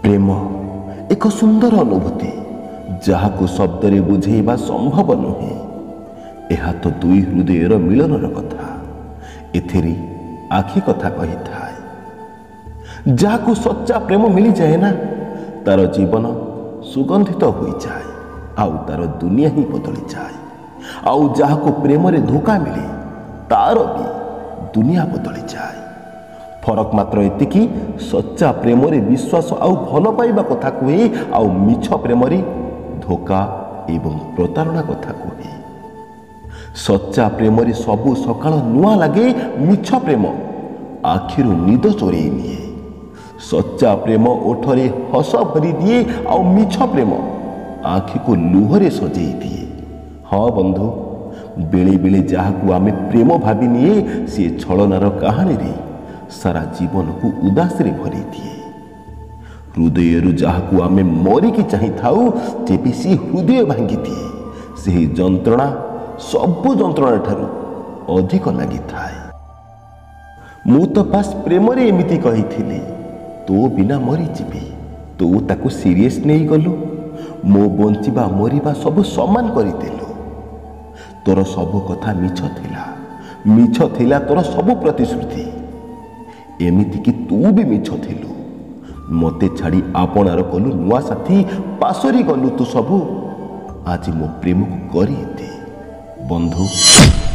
प्रेम एक सुंदर अनुभूति जहां शब्दरे बुझेबा संभव नुहे। यह तो दुई हृदयर मिलनर कथा। एथिरे आखि कथा कही थाए। जहां सच्चा प्रेम मिली जाए ना तार जीवन सुगंधित हो जाए आउ तार दुनिया ही बदली जाए। आउ जहां प्रेम रे धोखा मिले तार भी दुनिया बदली जाए। फरक मात्र एतिकी सच्चा प्रेम रे विश्वास आउ भल पाइबा कथा कहे आउ मिछ प्रेम रे धोखा एवं प्रतारणा कथा कहे। सच्चा प्रेम रे सबु सकाळ नुआ लगे, मिछ प्रेम आखिरु निद चोरे निए। सच्चा प्रेम ओठरे हस भरी दिए आउ मिछ प्रेम आखि को लुहरे सजेई दिए। हाँ बंधु, बेले बेले जहाकू आमे प्रेम भावी निए सी छलनार कहानी रे सारा जीवन को उदास रे भरी दिए। हृदय जहाकू आमे मरिकी चाही थाउ तेबे सी हृदय भांगी दिए। से जंत्रणा सबु जंत्रणा ठारू अधिक लगी थाए। मु तो पास प्रेम रे एमिति कही थिली, तो बिना मरी जीवी। तो ताकू सीरियस नहीं गलु। मो बंचिबा मरिबा सब समान करिदेलु। तोर सब कथा मिछ थिला, मिछ थिला तोर सब प्रतिश्रुति। एमिति कि तू भी मिछ थिलु। मते छाड़ी आपणार कलु नुआ साथी, पासरी गलु तू सबू। आज मो प्रेम को करी दे बंधु।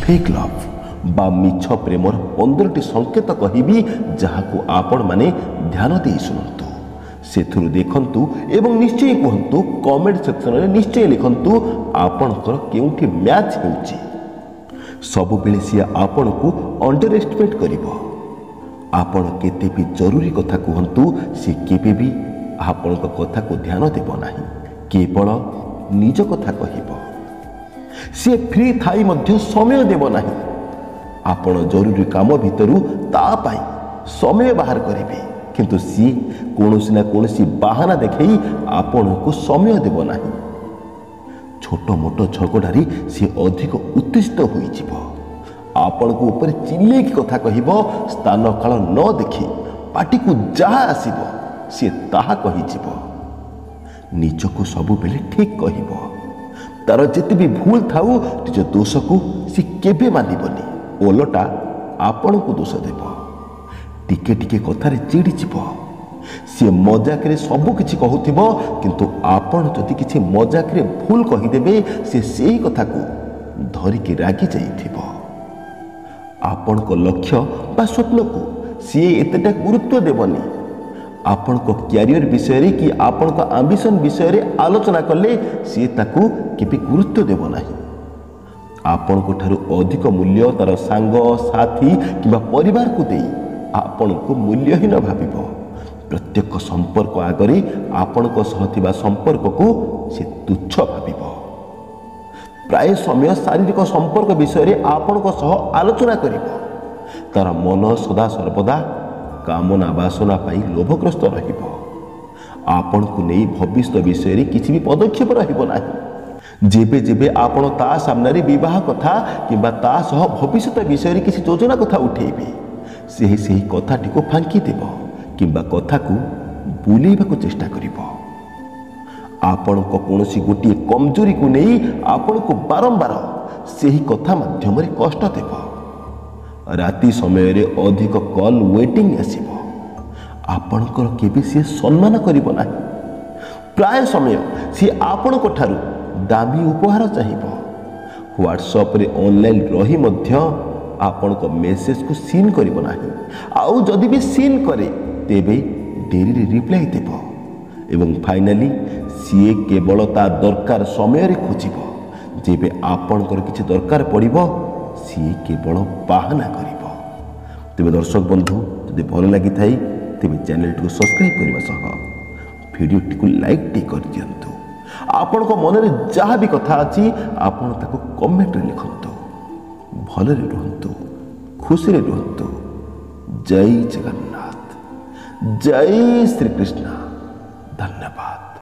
फेक लव बा मिछ प्रेमर 15टी संकेत कहिबी जहाकू आपण माने ध्यान दे सुनंतु। सेथुरु देखंतु एवं निश्चय कहंतु। कमेंट सेक्शन रे निश्चय लिखंतु आपणकर केउठी मैच हेउची। सब बेले सिया आपण को अंडर एस्टिमेट करिवो। आपण केते भी जरूरी कथा कहंतु, से केबे भी आपण कथा को ध्यान देव नाही, केवल निज कथा कहिबो। से फ्री थाई मध्य समय देव नाही। आपण जरूरी काम भितरु ता पाई समय बाहर करिवे, किंतु सी कोनोसी ना कोनोसी बहाना देखई आपण को समय देव नाही। छोट मोट झगड़ारी से अधिक उत्तेजित होई जिवो। आपण को ऊपर चिल्ले की कथा कहिबो। स्थान काल न देखी पाटी को जहा आसीबो से ताहा कहि जिवो। निज को सब बेले ठीक कहिबो। तार जेते भी भूल थाउ निज दोष को से केबे मानिबनी। ओलटा आपण को दोष देबो। टिके टिके कथारे चिड़ी जिवो। से मजाक रे सब किछि कहउथिबो, किंतु आपण जदि किछि मजाक रे भूल कहिदेबे से सेही कथा को धरि के रागी जाइथिबो। आपण को लक्ष्य बा स्वप्न को सी एतेटा गुरुत्व देवनी। आपण को कैरियर विषय रे कि आपण को एम्बिशन विषय रे आलोचना कले सी ताकू केबे गुरुत्व देव नाही। आपण को ठारू अधिक मूल्य तार सांग साथी किबा परिवार को देई आपण को मूल्यहीन भाबिबो। प्रत्येक संपर्क आगरे आपण को सह थिबा संपर्क को से तुच्छ भाबिबो। प्राय समय शारीरिक संपर्क विषय रे आपण को सह आलोचना करिबो। तार मन सदा सर्वदा कामना वासना पाई लोभग्रस्त रहिबो। आपण को नहीं भविष्य विषय रे किछि भी पदक्षेप रहिबो नाही। जेबे जेबे आपण ता सामने रे विवाह कथा किबा ता सह भविष्य विषय रे किछि योजना कथा उठेबे, सेही कथाटी को फांकी देबो किबा कथा को बुलेइबा को चेष्टा करिबो। आपण को कोनोसी गोटी कमजोरी को नहीं आपण को बारंबार सेही कथा माध्यम रे कष्ट देबो। राति समय रे अधिक कॉल वेटिंग आसीबो। आपणकर केबे से सम्मान करिबो नाही। प्राय समय से आपण को ठारू दामी उपहार चाहिबो। व्हाट्सएप रे ऑनलाइन रही मध्य आपण को मेसेज को सीन करिबो नाही। आउ जदि भी सीन करे तेबे देरी रे रिप्लाई देबो। एवं फाइनाली सी केवल ता दरकार समय रे खोजिबो। जेबे आपणकर किछि दरकार पड़िबो सी केवल बाहाना करिबो। तेबे दर्शक बंधु, जदि भल लागि थाई तेबे चैनल को सब्सक्राइब करबा सह वीडियो टी को लाइक टी कर दियंतु। आपण को मन रे जहा भी कथा अछि आपण ताको कमेंट रे लिखंतु। भल रे रहंतु, खुशी रे रहंतु। जय जगन्नाथ, जय श्री कृष्ण। धन्यवाद।